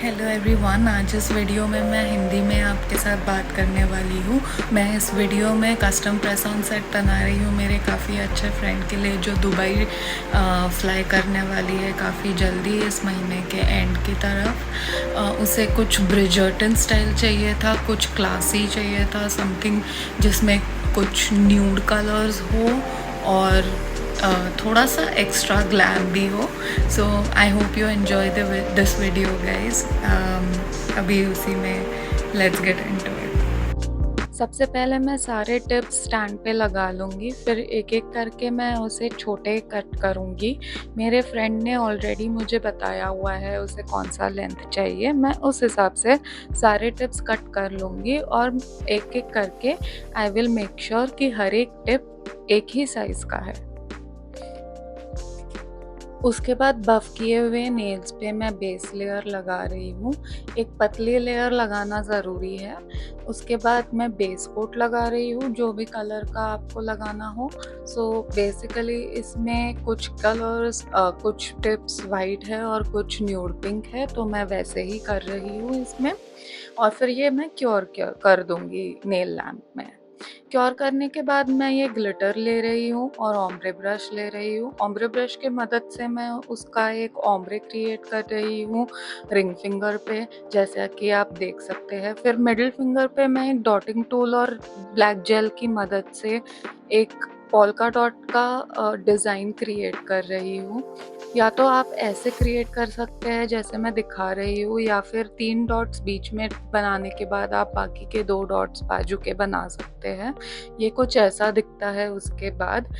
Hello everyone, आज इस video में मैं हिंदी में आपके साथ बात करने वाली हूँ। मैं इस वीडियो में कस्टम प्रेस ऑन सेट बना रही हूँ मेरे काफ़ी अच्छे फ्रेंड के लिए जो दुबई फ्लाई करने वाली है काफ़ी जल्दी इस महीने के एंड की तरफ। उसे कुछ ब्रिजर्टन स्टाइल चाहिए था, कुछ क्लासी चाहिए था, समथिंग जिसमें कुछ न्यूड कलर्स हो और थोड़ा सा एक्स्ट्रा ग्लैम भी हो। So I hope you enjoy this video guys. अभी उसी में लेट्स गेट इनटू इट। सबसे पहले मैं सारे टिप्स स्टैंड पे लगा लूँगी, फिर एक एक करके मैं उसे छोटे कट करूँगी। मेरे फ्रेंड ने ऑलरेडी मुझे बताया हुआ है उसे कौन सा लेंथ चाहिए, मैं उस हिसाब से सारे टिप्स कट कर लूँगी और एक एक करके आई विल मेक श्योर कि हर एक टिप एक ही साइज़ का है। उसके बाद बफ़ किए हुए नेल्स पे मैं बेस लेयर लगा रही हूँ। एक पतली लेयर लगाना ज़रूरी है। उसके बाद मैं बेस कोट लगा रही हूँ, जो भी कलर का आपको लगाना हो। सो बेसिकली इसमें कुछ कलर्स कुछ टिप्स वाइट है और कुछ न्यूड पिंक है, तो मैं वैसे ही कर रही हूँ इसमें। और फिर ये मैं क्योर कर दूँगी नेल लैम्प में। क्योर करने के बाद मैं ये ग्लिटर ले रही हूँ और ओम्ब्रे ब्रश ले रही हूँ। ओम्ब्रे ब्रश की मदद से मैं उसका एक ओम्ब्रे क्रिएट कर रही हूँ रिंग फिंगर पे, जैसा कि आप देख सकते हैं। फिर मिडिल फिंगर पे मैं एक डॉटिंग टूल और ब्लैक जेल की मदद से एक पोल्का डॉट का डिज़ाइन क्रिएट कर रही हूँ। या तो आप ऐसे क्रिएट कर सकते हैं जैसे मैं दिखा रही हूँ, या फिर 3 डॉट्स बीच में बनाने के बाद आप बाकी के 2 डॉट्स बाजू के बना सकते हैं। ये कुछ ऐसा दिखता है उसके बाद।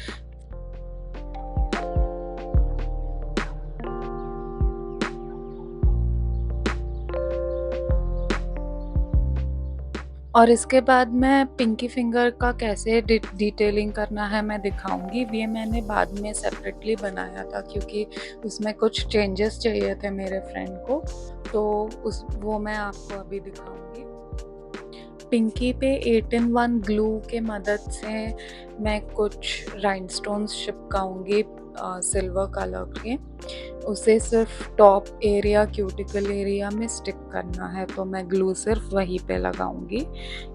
और इसके बाद मैं पिंकी फिंगर का कैसे डिटेलिंग करना है मैं दिखाऊँगी। ये मैंने बाद में सेपरेटली बनाया था क्योंकि उसमें कुछ चेंजेस चाहिए थे मेरे फ्रेंड को, तो वो मैं आपको अभी दिखाऊँगी। पिंकी पे 8 इन 1 ग्लू के मदद से मैं कुछ राइनस्टोन्स चिपकाऊँगी सिल्वर कलर के। उसे सिर्फ टॉप एरिया क्यूटिकल एरिया में स्टिक करना है, तो मैं ग्लू सिर्फ वहीं पे लगाऊँगी।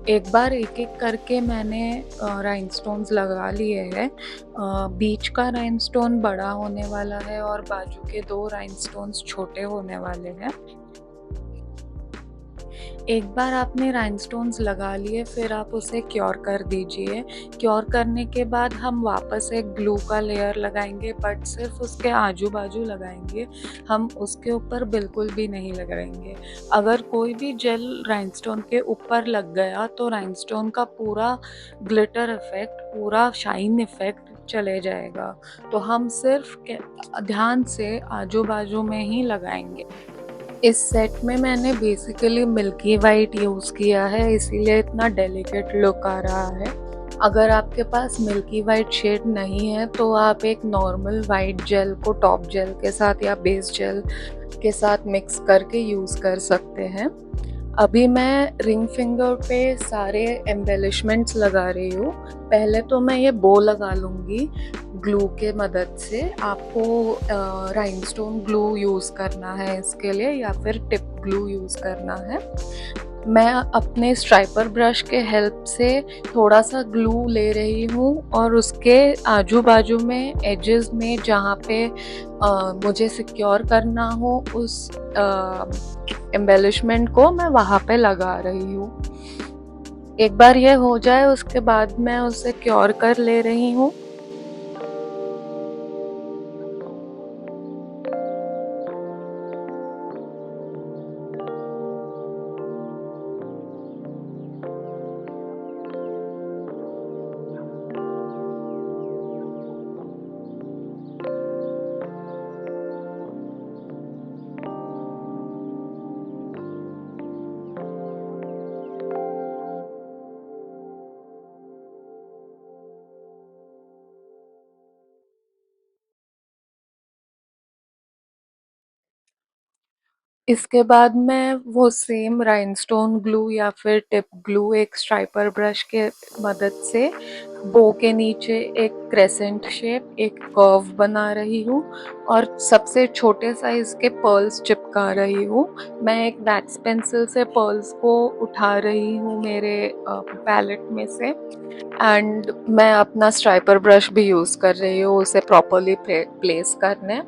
एक बार एक-एक करके मैंने राइनस्टोन्स लगा लिए हैं। बीच का राइनस्टोन बड़ा होने वाला है और बाजू के 2 राइनस्टोन्स छोटे होने वाले हैं। एक बार आपने राइनस्टोन्स लगा लिए फिर आप उसे क्योर कर दीजिए। क्योर करने के बाद हम वापस एक ग्लू का लेयर लगाएँगे, बट सिर्फ़ उसके आजू-बाजू लगाएँगे, हम उसके ऊपर बिल्कुल भी नहीं लगाएँगे। अगर कोई भी जेल राइनस्टोन के ऊपर लग गया तो राइनस्टोन का पूरा ग्लिटर इफ़ेक्ट, पूरा शाइन इफ़ेक्ट चले जाएगा। तो हम सिर्फ़ ध्यान से आजू-बाजू में ही लगाएँगे। इस सेट में मैंने बेसिकली मिल्की वाइट यूज़ किया है, इसीलिए इतना डेलिकेट लुक आ रहा है। अगर आपके पास मिल्की वाइट शेड नहीं है तो आप एक नॉर्मल वाइट जेल को टॉप जेल के साथ या बेस जेल के साथ मिक्स करके यूज़ कर सकते हैं। अभी मैं रिंग फिंगर पे सारे एम्बेलिशमेंट्स लगा रही हूँ। पहले तो मैं ये बो लगा लूँगी ग्लू के मदद से। आपको राइनस्टोन ग्लू यूज़ करना है इसके लिए या फिर टिप ग्लू यूज़ करना है। मैं अपने स्ट्राइपर ब्रश के हेल्प से थोड़ा-सा ग्लू ले रही हूँ और उसके आजू-बाजू में एजेस में जहाँ पे मुझे सिक्योर करना हो उस एम्बेलिशमेंट को मैं वहाँ पे लगा रही हूँ। एक बार ये हो जाए उसके बाद मैं उसे क्योर कर ले रही हूँ। इसके बाद मैं वो सेम राइनस्टोन ग्लू या फिर टिप ग्लू एक स्ट्राइपर ब्रश के मदद से बो के नीचे एक क्रेसेंट शेप, एक कर्व बना रही हूँ और सबसे छोटे साइज़ के पर्ल्स चिपका रही हूँ। मैं एक वैक्स पेंसिल से पर्ल्स को उठा रही हूँ मेरे पैलेट में से, एंड मैं अपना स्ट्राइपर ब्रश भी यूज़ कर रही हूँ उसे प्रॉपर्ली प्लेस करने।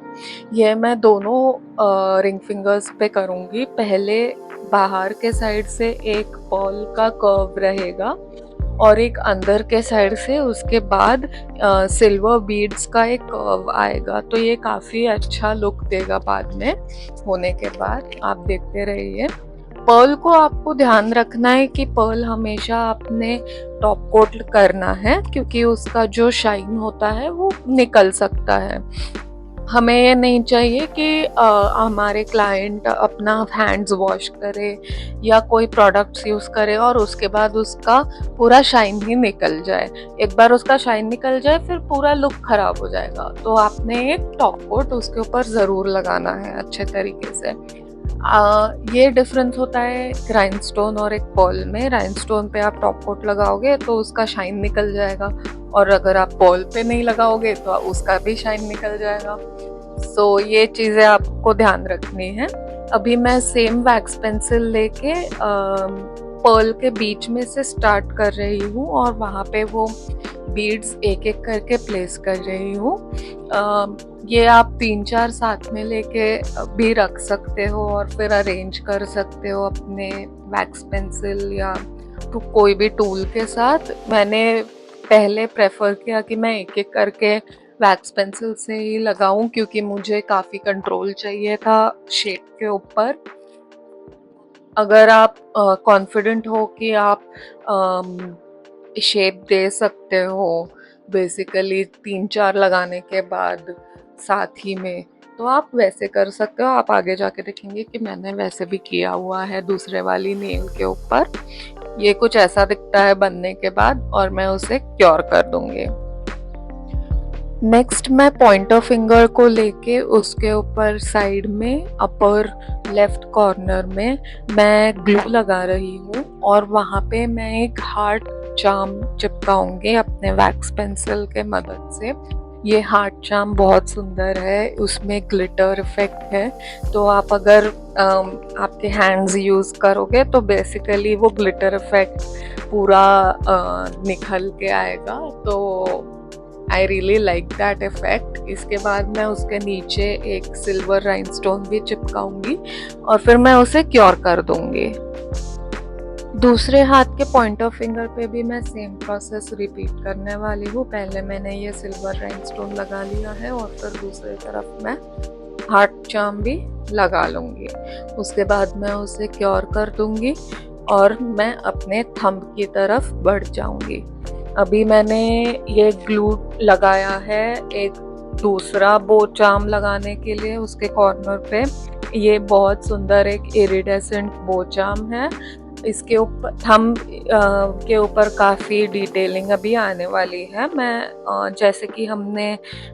ये मैं दोनों रिंग फिंगर्स पे करूँगी। पहले बाहर के साइड से एक पर्ल का कर्व रहेगा और एक अंदर के साइड से उसके बाद सिल्वर बीड्स का एक कर्व आएगा, तो ये काफ़ी अच्छा लुक देगा बाद में होने के बाद। आप देखते रहिए। पर्ल को आपको ध्यान रखना है कि पर्ल हमेशा आपने टॉप कोट करना है, क्योंकि उसका जो शाइन होता है वो निकल सकता है। हमें ये नहीं चाहिए कि हमारे क्लाइंट अपना हैंड्स वॉश करे या कोई प्रोडक्ट्स यूज़ करे और उसके बाद उसका पूरा शाइन ही निकल जाए। एक बार उसका शाइन निकल जाए फिर पूरा लुक ख़राब हो जाएगा। तो आपने एक टॉप कोट उसके ऊपर ज़रूर लगाना है अच्छे तरीके से। ये डिफरेंस होता है एक राइनस्टोन और एक पर्ल में। राइनस्टोन पे आप टॉप कोट लगाओगे तो उसका शाइन निकल जाएगा, और अगर आप पर्ल पे नहीं लगाओगे तो उसका भी शाइन निकल जाएगा। सो ये चीज़ें आपको ध्यान रखनी है। अभी मैं सेम वैक्स पेंसिल लेके पर्ल के बीच में से स्टार्ट कर रही हूँ और वहाँ पे वो बीड्स एक एक करके प्लेस कर रही हूँ। ये आप 3-4 साथ में लेके भी रख सकते हो और फिर अरेंज कर सकते हो अपने वैक्स पेंसिल या तो कोई भी टूल के साथ। मैंने पहले प्रेफर किया कि मैं एक एक करके वैक्स पेंसिल से ही लगाऊं, क्योंकि मुझे काफ़ी कंट्रोल चाहिए था शेप के ऊपर। अगर आप कॉन्फिडेंट हो कि आप शेप दे सकते हो बेसिकली 3-4 लगाने के बाद साथ ही में, तो आप वैसे कर सकते हो। आप आगे जाके देखेंगे कि मैंने वैसे भी किया हुआ है दूसरे वाली नेल के ऊपर। ये कुछ ऐसा दिखता है बनने के बाद और मैं उसे क्योर कर दूंगी। नेक्स्ट मैं पॉइंटर फिंगर को लेके उसके ऊपर साइड में अपर लेफ्ट कॉर्नर में मैं ग्लू लगा रही हूँ और वहाँ पे मैं एक हार्ट चार्म चिपकाऊंगी अपने वैक्स पेंसिल के मदद से। ये हार्ट चार्म बहुत सुंदर है, उसमें ग्लिटर इफेक्ट है, तो आप अगर आपके हैंड्स यूज़ करोगे तो बेसिकली वो ग्लिटर इफेक्ट पूरा निखल के आएगा। तो I really like that effect. इसके बाद मैं उसके नीचे एक सिल्वर राइनस्टोन भी चिपकाऊंगी और फिर मैं उसे क्योर कर दूंगी। दूसरे हाथ के पॉइंटर फिंगर पे भी मैं सेम प्रोसेस रिपीट करने वाली हूँ। पहले मैंने ये सिल्वर राइनस्टोन लगा लिया है और फिर दूसरी तरफ मैं हार्ट चार्म भी लगा लूँगी। उसके बाद मैं उसे क्योर कर दूँगी और मैं अपने थंब की तरफ बढ़ जाऊँगी। अभी मैंने ये ग्लू लगाया है एक दूसरा बो चार्म लगाने के लिए उसके कॉर्नर पे। ये बहुत सुंदर एक इरिडेसेंट बो चार्म है। इसके ऊपर थंब के ऊपर काफ़ी डिटेलिंग अभी आने वाली है। मैं जैसे कि हमने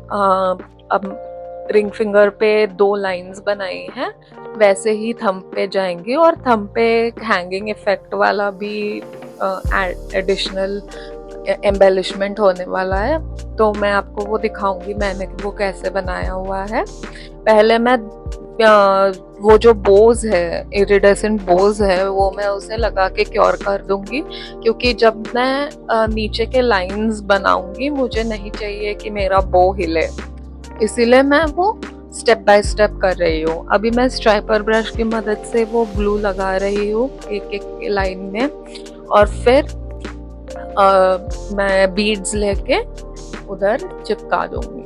अब रिंग फिंगर पे 2 लाइंस बनाई हैं, वैसे ही थंब पे जाएंगे और थंब पे हैंगिंग इफेक्ट वाला भी एडिशनल एम्बेलिशमेंट होने वाला है, तो मैं आपको वो दिखाऊंगी मैंने वो कैसे बनाया हुआ है। पहले मैं वो जो बोज है, इरिडेसेंट बोज है, वो मैं उसे लगा के क्योर कर दूंगी, क्योंकि जब मैं नीचे के लाइंस बनाऊंगी मुझे नहीं चाहिए कि मेरा बो हिले, इसीलिए मैं वो स्टेप बाय स्टेप कर रही हूँ। अभी मैं स्ट्राइपर ब्रश की मदद से वो ग्लू लगा रही हूँ एक एक लाइन में और फिर मैं बीड्स लेके उधर चिपका दूंगी।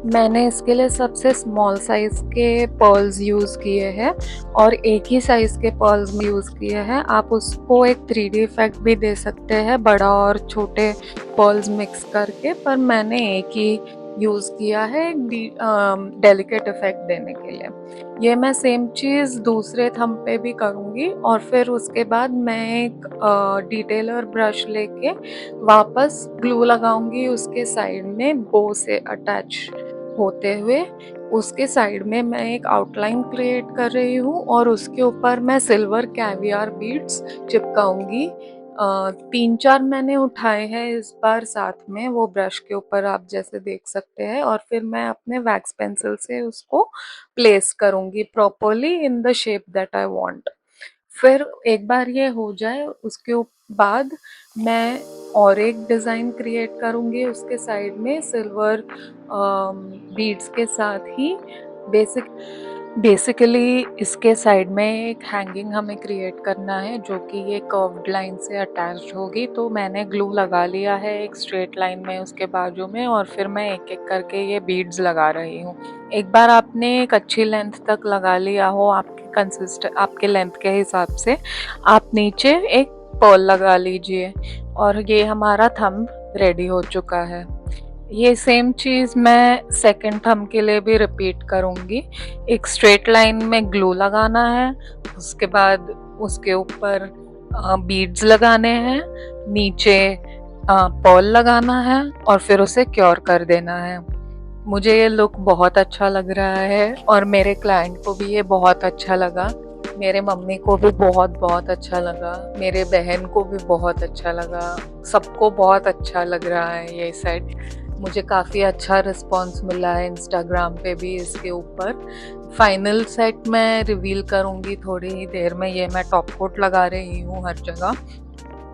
मैंने इसके लिए सबसे स्मॉल साइज़ के पर्ल्स यूज़ किए हैं और एक ही साइज़ के पर्ल्स यूज़ किए हैं। आप उसको एक 3D इफेक्ट भी दे सकते हैं बड़ा और छोटे पर्ल्स मिक्स करके, पर मैंने एक ही यूज़ किया है डेलिकेट इफेक्ट देने के लिए। ये मैं सेम चीज़ दूसरे थंब पे भी करूँगी और फिर उसके बाद मैं एक डिटेलर ब्रश लेके वापस ग्लू लगाऊंगी उसके साइड में बो से अटैच होते हुए उसके साइड में मैं एक आउटलाइन क्रिएट कर रही हूँ और उसके ऊपर मैं सिल्वर कैवियर बीड्स चिपकाऊंगी। 3-4 मैंने उठाए हैं इस बार साथ में, वो ब्रश के ऊपर आप जैसे देख सकते हैं, और फिर मैं अपने वैक्स पेंसिल से उसको प्लेस करूँगी properly in the shape that I want. फिर एक बार ये हो जाए उसके बाद मैं और एक डिज़ाइन क्रिएट करूँगी उसके साइड में सिल्वर बीड्स के साथ ही। बेसिकली इसके साइड में एक हैंगिंग हमें क्रिएट करना है जो कि ये कर्व्ड लाइन से अटैच्ड होगी। तो मैंने ग्लू लगा लिया है एक स्ट्रेट लाइन में उसके बाजू में, और फिर मैं एक एक करके ये बीड्स लगा रही हूँ। एक बार आपने एक अच्छी लेंथ तक लगा लिया हो आपके लेंथ के हिसाब से, आप नीचे एक पर्ल लगा लीजिए और ये हमारा थंब रेडी हो चुका है। ये सेम चीज़ मैं सेकंड थंब के लिए भी रिपीट करूँगी। एक स्ट्रेट लाइन में ग्लू लगाना है, उसके बाद उसके ऊपर बीड्स लगाने हैं, नीचे पर्ल लगाना है और फिर उसे क्योर कर देना है। मुझे ये लुक बहुत अच्छा लग रहा है और मेरे क्लाइंट को भी ये बहुत अच्छा लगा। मेरे मम्मी को भी बहुत अच्छा लगा, मेरे बहन को भी बहुत अच्छा लगा, सबको बहुत अच्छा लग रहा है ये सेट। मुझे काफ़ी अच्छा रिस्पॉन्स मिला है इंस्टाग्राम पे भी इसके ऊपर। फाइनल सेट मैं रिवील करूँगी थोड़ी ही देर में। ये मैं टॉप कोट लगा रही हूँ हर जगह।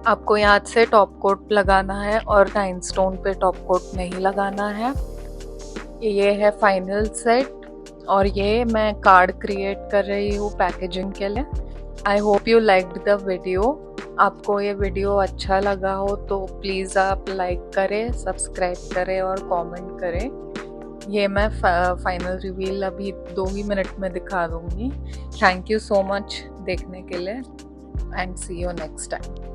आपको याद से टॉप कोट लगाना है और राइनस्टोन पे टॉप कोट नहीं लगाना है। ये है फाइनल सेट और ये मैं कार्ड क्रिएट कर रही हूँ पैकेजिंग के लिए। आई hope you liked the video. आपको ये वीडियो अच्छा लगा हो तो प्लीज़ आप लाइक करें, सब्सक्राइब करें और कमेंट करें। ये मैं फाइनल रिवील अभी 2 ही मिनट में दिखा दूँगी। थैंक यू सो मच देखने के लिए and see you next time.